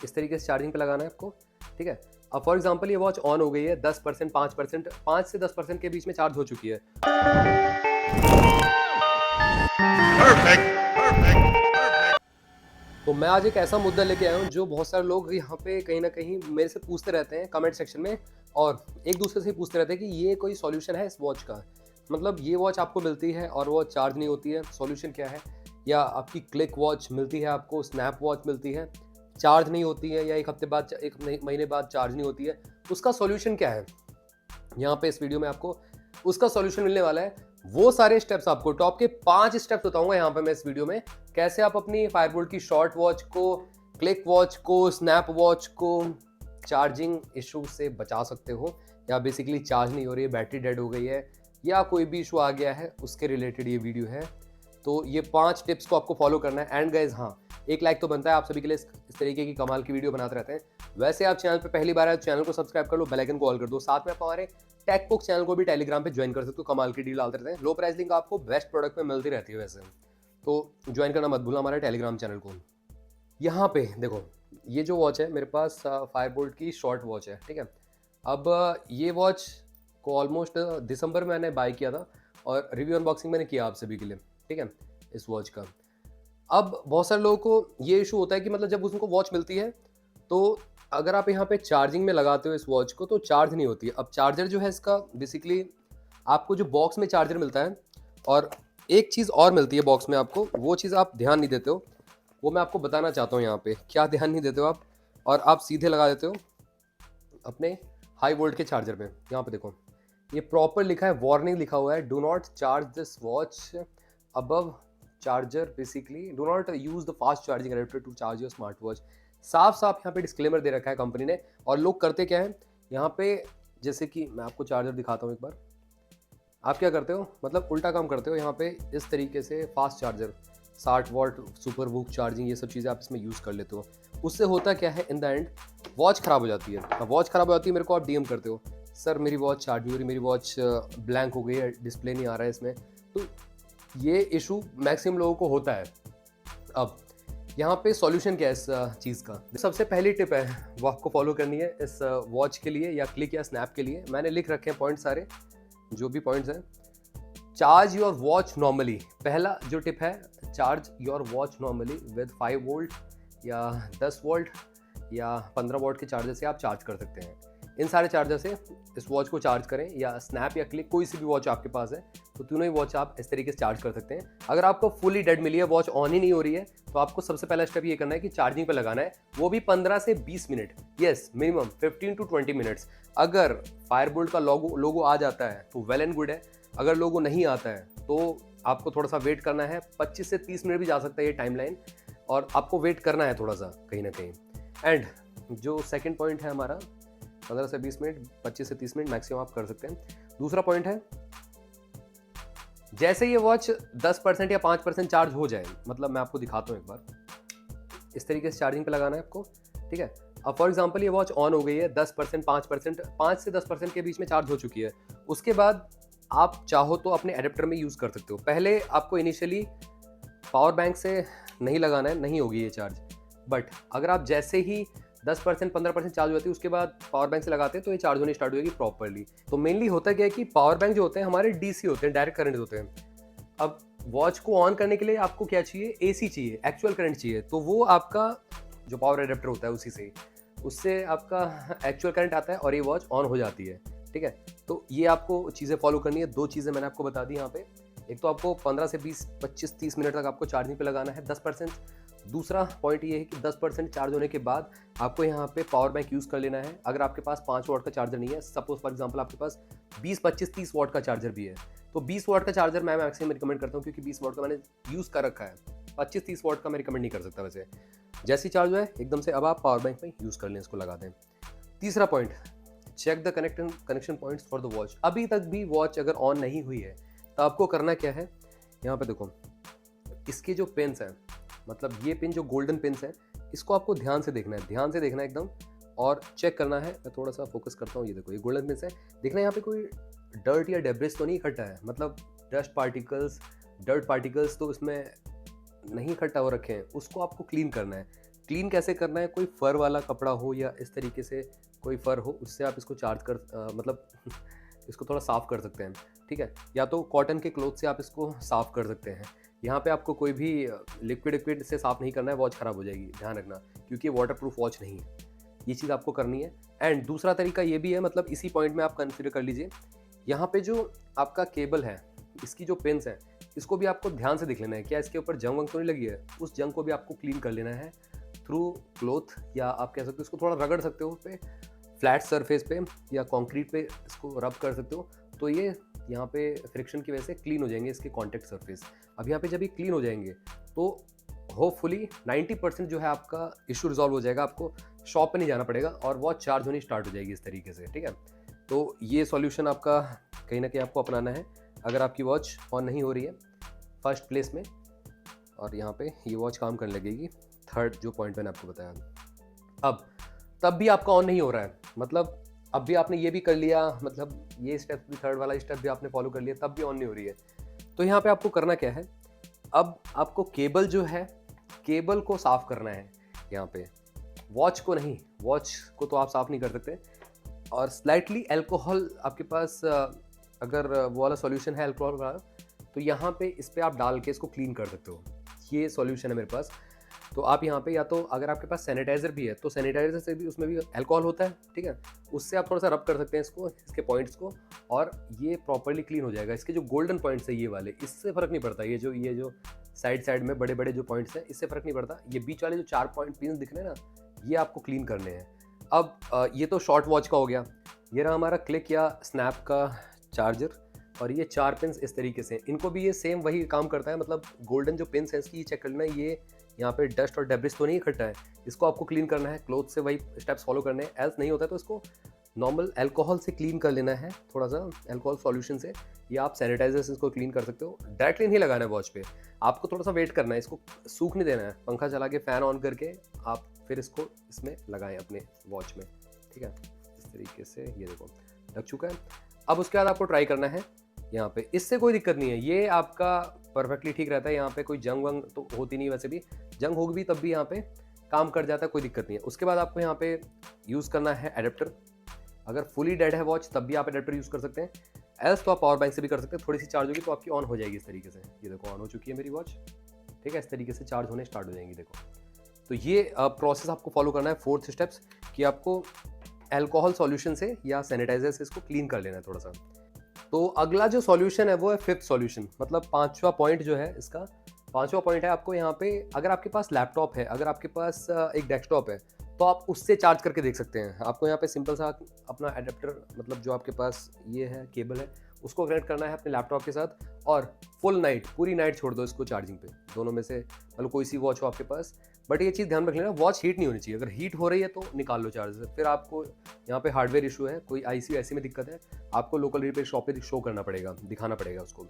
इस तरीके से चार्जिंग पे लगाना है आपको, ठीक है। अब फॉर एग्जांपल ये वॉच ऑन हो गई है, 10%, 5%, 5 से 10% के बीच में चार्ज हो चुकी है। तो मैं आज एक ऐसा मुद्दा लेके आया हूँ जो बहुत सारे लोग यहाँ पे कहीं ना कहीं मेरे से पूछते रहते हैं कमेंट सेक्शन में, और एक दूसरे से पूछते रहते हैं कि ये कोई सॉल्यूशन है इस वॉच का। मतलब ये वॉच आपको मिलती है और वो चार्ज नहीं होती है, सॉल्यूशन क्या है? या आपकी क्लिक वॉच मिलती है, आपको स्नैप वॉच मिलती है, चार्ज नहीं होती है, या एक हफ्ते बाद, एक महीने बाद चार्ज नहीं होती है, उसका सॉल्यूशन क्या है? यहाँ पे इस वीडियो में आपको उसका सॉल्यूशन मिलने वाला है। वो सारे स्टेप्स आपको, टॉप के 5 स्टेप्स बताऊंगा यहाँ पे मैं इस वीडियो में, कैसे आप अपनी फायरबोल्ट की शॉर्ट वॉच को, क्लिक वॉच को, स्नैप वॉच को चार्जिंग इशू से बचा सकते हो, या बेसिकली चार्ज नहीं हो रही है, बैटरी डेड हो गई है, या कोई भी इशू आ गया है, उसके रिलेटेड ये वीडियो है। तो ये 5 टिप्स को आपको फॉलो करना है। एंड गाइज, हाँ, एक लाइक तो बनता है, आप सभी के लिए इस तरीके की कमाल की वीडियो बनाते रहते हैं। वैसे आप चैनल पे पहली बार है तो चैनल को सब्सक्राइब कर लो, बेल आइकन को ऑल कर दो। साथ में आप हमारे टेक बुक चैनल को भी टेलीग्राम पे ज्वाइन कर सकते हो, कमाल की डील डालते रहते हैं, लो प्राइस लिंक आपको बेस्ट प्रोडक्ट में मिलती रहती है वैसे, तो ज्वाइन करना मत भूलना हमारे टेलीग्राम चैनल को। यहाँ पे देखो, ये जो वॉच है मेरे पास फायरबोल्ट की शॉर्ट वॉच है, ठीक है। अब ये वॉच को ऑलमोस्ट दिसंबर में मैंने बाय किया था और रिव्यू अनबॉक्सिंग मैंने किया आप सभी के लिए, ठीक है, इस वॉच का। अब बहुत सारे लोगों को ये इशू होता है कि मतलब जब उनको वॉच मिलती है तो अगर आप यहाँ पे चार्जिंग में लगाते हो इस वॉच को तो चार्ज नहीं होती है। अब चार्जर जो है इसका बेसिकली आपको जो बॉक्स में चार्जर मिलता है, और एक चीज़ और मिलती है बॉक्स में आपको, वो चीज़ आप ध्यान नहीं देते हो, वो मैं आपको बताना चाहता हूँ यहाँ पे क्या ध्यान नहीं देते हो आप, और आप सीधे लगा देते हो अपने हाई वोल्ट के चार्जर पे। यहाँ पे देखो, ये प्रॉपर लिखा है, वार्निंग लिखा हुआ है, do not charge this watch above charger, basically do not use the fast charging adapter to charge your smart watch. साफ साफ यहाँ पे डिस्क्लेमर दे रखा है कंपनी ने। और लोग करते क्या है यहाँ पे, जैसे कि मैं आपको चार्जर दिखाता हूँ एक बार, आप क्या करते हो, मतलब उल्टा काम करते हो। यहाँ पे इस तरीके से fast charger, 60 what super VOOC charging, ये सब चीज़ें आप इसमें यूज़ कर लेते हो। उससे होता क्या है, इन द एंड वॉच ख़राब हो जाती है। वॉच ख़राब हो जाती है, मेरे को आप डीएम करते हो, सर मेरी वॉच चार्ज नहीं हो रही, मेरी वॉच ब्लैंक हो गई है, डिस्प्ले नहीं आ रहा है इसमें। तो ये इशू मैक्सिमम लोगों को होता है। अब यहाँ पे सॉल्यूशन क्या है इस चीज़ का? सबसे पहली टिप है वो आपको फॉलो करनी है इस वॉच के लिए या क्लिक या स्नैप के लिए। मैंने लिख रखे हैं पॉइंट सारे, जो भी पॉइंट्स हैं। चार्ज योर वॉच नॉर्मली, पहला जो टिप है, charge your watch normally with 5 volt या 10 वोल्ट या 15 वोल्ट के चार्जर से आप चार्ज कर सकते हैं। इन सारे चार्जर से इस वॉच को चार्ज करें, या स्नैप या क्लिक, कोई सी भी वॉच आपके पास है तो तीनों ही वॉच आप इस तरीके से चार्ज कर सकते हैं। अगर आपको फुली डेड मिली है, वॉच ऑन ही नहीं हो रही है, तो आपको सबसे पहला स्टेप ये करना है कि चार्जिंग पे लगाना है, वो भी 15 से 20 minute, yes minimum 15 to 20 minutes. अगर फायरबोल्ट का लोगो आ जाता है तो वेल एंड गुड है, अगर लोगो नहीं आता है तो आपको थोड़ा सा वेट करना है। 25 से 30 मिनट भी जा सकता है ये टाइमलाइन, और आपको वेट करना है थोड़ा सा कहीं ना कहीं। एंड जो सेकंड पॉइंट है हमारा, 15 से 20 मिनट, 25 से 30 मिनट मैक्सिमम आप कर सकते हैं। दूसरा पॉइंट है, जैसे ये वॉच 10% या 5% चार्ज हो जाए, मतलब मैं आपको दिखाता हूँ एक बार, इस तरीके से चार्जिंग पे लगाना है आपको, ठीक है। अब फॉर एग्जांपल ये वॉच ऑन हो गई है, 10%, 5%, 5 से 10% के बीच में चार्ज हो चुकी है। उसके बाद आप चाहो तो अपने एडेप्टर में यूज़ कर सकते हो। पहले आपको इनिशियली पावर बैंक से नहीं लगाना है, नहीं होगी ये चार्ज। बट अगर आप जैसे ही 10%, 15% चार्ज होती है, उसके बाद पावर बैंक से लगाते हैं तो ये चार्ज होनी स्टार्ट होगी प्रॉपरली। तो मेनली होता क्या है कि पावर बैंक जो होते हैं हमारे डीसी होते हैं, डायरेक्ट करंट होते हैं। अब वॉच को ऑन करने के लिए आपको क्या चाहिए, एसी चाहिए, एक्चुअल करंट चाहिए। तो वो आपका जो पावर एडेप्टर होता है उसी से, उससे आपका एक्चुअल करंट आता है और ये वॉच ऑन हो जाती है, ठीक है। तो ये आपको चीज़ें फॉलो करनी है। 2 चीज़ें मैंने आपको बता दी यहाँ पे। एक तो आपको 15 से 20, 25, 30 मिनट तक आपको चार्जिंग पे लगाना है 10%। दूसरा पॉइंट ये है कि 10% चार्ज होने के बाद आपको यहाँ पे पावर बैंक यूज़ कर लेना है। अगर आपके पास 5 वॉट का चार्जर नहीं है, सपोज फॉर एग्जांपल आपके पास 20, 25, 30 वॉट का चार्जर भी है, तो 20 वॉट का चार्जर मैं मैक्सिमम रिकमेंड करता हूँ, क्योंकि 20 वॉट का मैंने यूज़ कर रखा है। 25-30 वॉट का मैं रिकमेंड नहीं कर सकता वैसे। जैसी चार्ज हो है एकदम से, अब आप पावर बैंक में यूज़ कर लें, इसको लगा दें। तीसरा point, check the connection points for the watch. अभी तक भी वॉच अगर ऑन नहीं हुई है तो आपको करना क्या है, यहाँ पे देखो, इसके जो पिन्स हैं, मतलब ये पिन जो गोल्डन पिन्स हैं, इसको आपको ध्यान से देखना है, ध्यान से देखना है एकदम, और चेक करना है। मैं थोड़ा सा फोकस करता हूँ, ये देखो, ये गोल्डन पिन्स है। देखना है यहाँ पे कोई डर्ट या डेब्रिस तो नहीं इकट्ठा है, मतलब डर्ट पार्टिकल्स तो इसमें नहीं इकट्ठा हो रखे हैं, उसको आपको क्लीन करना है। क्लीन कैसे करना है, कोई फ़र वाला कपड़ा हो या इस तरीके से कोई फ़र हो, उससे आप इसको मतलब इसको थोड़ा साफ़ कर सकते हैं, ठीक है? या तो कॉटन के क्लॉथ से आप इसको साफ़ कर सकते हैं। यहाँ पे आपको कोई भी लिक्विड से साफ़ नहीं करना है, वॉच ख़राब हो जाएगी, ध्यान रखना, क्योंकि ये वाटरप्रूफ वॉच नहीं है। ये चीज़ आपको करनी है। एंड दूसरा तरीका ये भी है, मतलब इसी पॉइंट में आप कंसीडर कर लीजिए, यहाँ पे जो आपका केबल है, इसकी जो पिन्स हैं, इसको भी आपको ध्यान से देख लेना है, क्या इसके ऊपर जंग वंग तो नहीं लगी है? उस जंग को भी आपको क्लीन कर लेना है थ्रू क्लॉथ, या आप कह सकते हो इसको थोड़ा रगड़ सकते हो पे फ्लैट सरफेस पे, या कंक्रीट पे इसको रब कर सकते हो। तो ये यहाँ पे फ्रिक्शन की वजह से क्लीन हो जाएंगे इसके कॉन्टैक्ट सरफेस। अब यहाँ पे जब ये क्लीन हो जाएंगे तो होपफुली 90% जो है आपका इशू रिजॉल्व हो जाएगा, आपको शॉप पे नहीं जाना पड़ेगा और वॉच चार्ज होनी स्टार्ट हो जाएगी इस तरीके से, ठीक है? तो ये सॉल्यूशन आपका कहीं ना कहीं आपको अपनाना है अगर आपकी वॉच ऑन नहीं हो रही है फर्स्ट प्लेस में, और यहाँ पे ये वॉच काम करने लगेगी। थर्ड जो पॉइंट मैंने आपको बताया, अब तब भी आपका ऑन नहीं हो रहा है, मतलब अब भी आपने ये भी कर लिया, मतलब ये स्टेप भी, थर्ड वाला स्टेप भी आपने फॉलो कर लिया, तब भी ऑन नहीं हो रही है, तो यहाँ पे आपको करना क्या है, अब आपको केबल जो है, केबल को साफ करना है यहाँ पे, वॉच को नहीं। वॉच को तो आप साफ नहीं कर सकते, और स्लाइटली अल्कोहल आपके पास अगर वो वाला सॉल्यूशन है अल्कोहल वाला, तो यहाँ पे इस पर आप डाल के इसको क्लीन कर सकते हो। ये सॉल्यूशन है मेरे पास। तो आप यहाँ पे, या तो अगर आपके पास सैनिटाइज़र भी है तो सैनिटाइज़र से भी, उसमें भी अल्कोहल होता है, ठीक है, उससे आप थोड़ा सा रब कर सकते हैं इसको, इसके पॉइंट्स को, और ये प्रॉपरली क्लीन हो जाएगा। इसके जो गोल्डन पॉइंट्स है ये वाले, इससे फ़र्क नहीं पड़ता, ये जो साइड में बड़े बड़े जो पॉइंट्स हैं, इससे फ़र्क नहीं पड़ता। ये बीच वाले जो 4 पॉइंट पिन दिख रहे हैं ना, ये आपको क्लीन करने हैं। अब ये तो शॉर्ट वॉच का हो गया। ये रहा हमारा क्लिक या स्नैप का चार्जर, और ये 4 पिन्स इस तरीके से, इनको भी ये सेम वही काम करता है, मतलब गोल्डन जो पिन्स है इसकी चेक करना है, ये यहाँ पे डस्ट और डेब्रिस तो नहीं इकट्ठा है, इसको आपको क्लीन करना है, क्लोथ से वही स्टेप्स फॉलो करने हैं। एल्स नहीं होता है तो इसको नॉर्मल अल्कोहल से क्लीन कर लेना है, थोड़ा सा अल्कोहल सॉल्यूशन से, या आप सैनिटाइजर से इसको क्लीन कर सकते हो। डायरेक्टली नहीं लगाना है वॉच पे, आपको थोड़ा सा वेट करना है, इसको सूख नहीं देना है, पंखा चला के फ़ैन ऑन करके आप फिर इसको इसमें लगाएं अपने वॉच में, ठीक है? इस तरीके से ये देखो लग चुका है। अब उसके बाद आपको ट्राई करना है यहाँ पे, इससे कोई दिक्कत नहीं है, ये आपका परफेक्टली ठीक रहता है। यहाँ पे कोई जंग वंग तो होती नहीं, वैसे भी जंग होगी भी तब भी यहाँ पे काम कर जाता है, कोई दिक्कत नहीं है। उसके बाद आपको यहाँ पे यूज़ करना है एडेप्टर। अगर फुली डेड है वॉच तब भी आप एडेप्टर यूज़ कर सकते हैं, एल्स तो आप पावर बैंक से भी कर सकते हैं। थोड़ी सी चार्ज होगी तो आपकी ऑन हो जाएगी इस तरीके से। ये देखो ऑन हो चुकी है मेरी वॉच, ठीक है, इस तरीके से चार्ज होने स्टार्ट हो जाएंगी, देखो। तो ये प्रोसेस आपको फॉलो करना है, 4 स्टेप्स, कि आपको अल्कोहल सॉल्यूशन से या सैनिटाइजर से इसको क्लीन कर लेना है थोड़ा सा। तो अगला जो सॉल्यूशन है वो है 5th सॉल्यूशन, मतलब 5वां पॉइंट जो है इसका। 5वां पॉइंट है, आपको यहाँ पे अगर आपके पास लैपटॉप है, अगर आपके पास एक डेस्कटॉप है, तो आप उससे चार्ज करके देख सकते हैं। आपको यहाँ पे सिंपल सा अपना एडेप्टर, मतलब जो आपके पास ये है केबल है, उसको कनेक्ट करना है अपने लैपटॉप के साथ, और फुल नाइट, पूरी नाइट छोड़ दो इसको चार्जिंग पे, दोनों में से मतलब कोई सी वॉच हो आपके पास। बट ये चीज़ ध्यान रख लेना, वॉच हीट नहीं होनी चाहिए। अगर हीट हो रही है तो निकाल लो चार्ज से। फिर आपको यहाँ पे हार्डवेयर इशू है, कोई आईसी ऐसी में दिक्कत है, आपको लोकल रिपेयर शॉप पे शो करना पड़ेगा, दिखाना पड़ेगा उसको।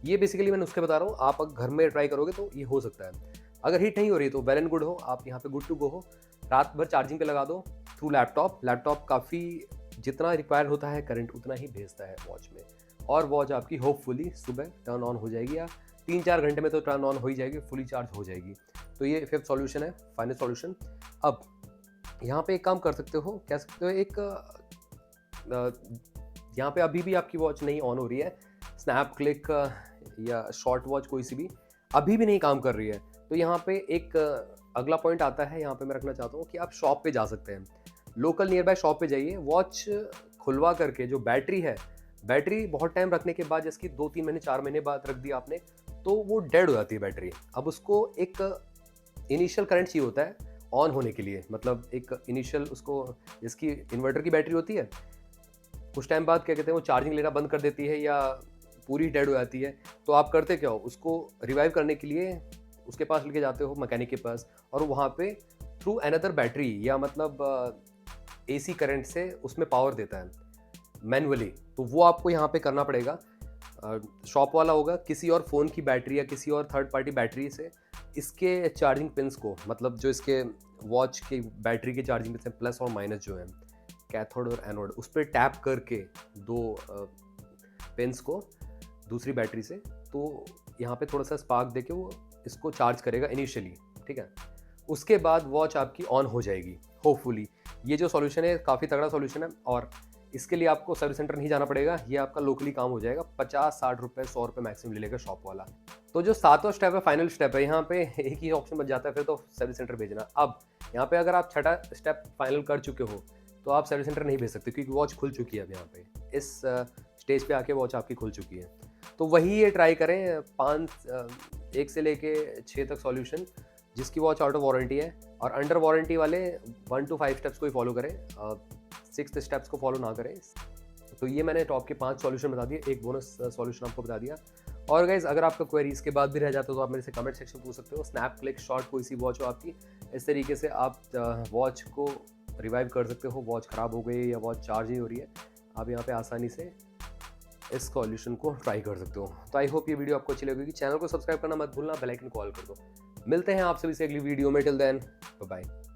ये बेसिकली मैं नुस्खे बता रहा हूँ, आप अगर घर में ट्राई करोगे तो ये हो सकता है। अगर हीट नहीं हो रही तो वेल एंड गुड हो, आप यहाँ पे गुड टू गो हो। रात भर चार्जिंग पे लगा दो थ्रू लैपटॉप। लैपटॉप काफ़ी जितना रिक्वायर होता है करंट उतना ही भेजता है वॉच में, और वॉच आपकी होपफुली सुबह टर्न ऑन हो जाएगी, या 3-4 घंटे में तो टर्न ऑन हो ही जाएगी, फुली चार्ज हो जाएगी। तो ये 5th सॉल्यूशन है, फाइनल सॉल्यूशन। अब यहाँ पे एक काम कर सकते हो, कह सकते हो एक यहाँ पे अभी भी आपकी वॉच नहीं ऑन हो रही है, स्नैप, क्लिक या शॉर्ट वॉच कोई सी भी अभी भी नहीं काम कर रही है, तो यहाँ पे एक अगला पॉइंट आता है। यहाँ पे मैं रखना चाहता हूँ कि आप शॉप पे जा सकते हैं, लोकल नियर बाय शॉप पे जाइए, वॉच खुलवा करके जो बैटरी है, बैटरी बहुत टाइम रखने के बाद, जैसे कि 2-3 महीने 4 महीने बाद रख दिया आपने, तो वो डेड हो जाती है बैटरी। अब उसको एक इनिशियल करंट चाहिए होता है ऑन होने के लिए, मतलब एक इनिशियल उसको, जिसकी इन्वर्टर की बैटरी होती है, कुछ टाइम बाद क्या कहते हैं वो चार्जिंग लेना बंद कर देती है या पूरी डेड हो जाती है। तो आप करते क्या हो, उसको रिवाइव करने के लिए उसके पास लेके जाते हो, मैकेनिक के पास, और वहाँ पे थ्रू अनदर बैटरी या मतलब एसी करंट से उसमें पावर देता है मैनुअली। तो वो आपको यहाँ पे करना पड़ेगा। शॉप वाला होगा, किसी और फ़ोन की बैटरी या किसी और थर्ड पार्टी बैटरी से इसके चार्जिंग पिन्स को, मतलब जो इसके वॉच की बैटरी के चार्जिंग पिन है, प्लस और माइनस जो है, कैथोड और एनोड, उस पर टैप करके 2 पिन्स को दूसरी बैटरी से, तो यहाँ पे थोड़ा सा स्पार्क देके वो इसको चार्ज करेगा इनिशियली, ठीक है। उसके बाद वॉच आपकी ऑन हो जाएगी होपफुली। ये जो सॉल्यूशन है काफ़ी तगड़ा सॉल्यूशन है और इसके लिए आपको सर्विस सेंटर नहीं जाना पड़ेगा, ये आपका लोकली काम हो जाएगा। 50-60 रुपये 100 रुपये मैक्सिमम ले लेगा शॉप वाला। तो जो 7वां स्टेप है, फाइनल स्टेप है, यहाँ पे एक ही ऑप्शन बच जाता है फिर तो सर्विस सेंटर भेजना। अब यहाँ पे अगर आप छठा स्टेप फाइनल कर चुके हो तो आप सर्विस सेंटर नहीं भेज सकते क्योंकि वॉच खुल चुकी है अब यहाँ पे। इस स्टेज पे आके वॉच आपकी खुल चुकी है। तो वही ये ट्राई करें 1 से लेके 6 तक सॉल्यूशन जिसकी वॉच आउट ऑफ वारंटी है, और अंडर वारंटी वाले 1 to 5 स्टेप्स को ही फॉलो करें, 6th स्टेप्स को फॉलो ना करें। तो ये मैंने टॉप के 5 सॉल्यूशन बता दिए, एक बोनस सॉल्यूशन आपको बता दिया। और गाइज अगर आपका क्वेरी इसके बाद भी रह जाता है तो आप मेरे से कमेंट सेक्शन पूछ सकते हो। स्नैप क्लिक शॉट कोई सी वॉच हो आपकी, इस तरीके से आप वॉच को रिवाइव कर सकते हो। वॉच ख़राब हो गई या वॉच चार्ज नहीं हो रही है, आप यहाँ पे आसानी से इस सॉल्यूशन को ट्राई कर सकते हो। तो आई होप ये वीडियो आपको अच्छी लगेगी। चैनल को सब्सक्राइब करना मत भूलना, बेल आइकन को ऑल कर दो। मिलते हैं आप सभी से अगली वीडियो में। Till then bye bye.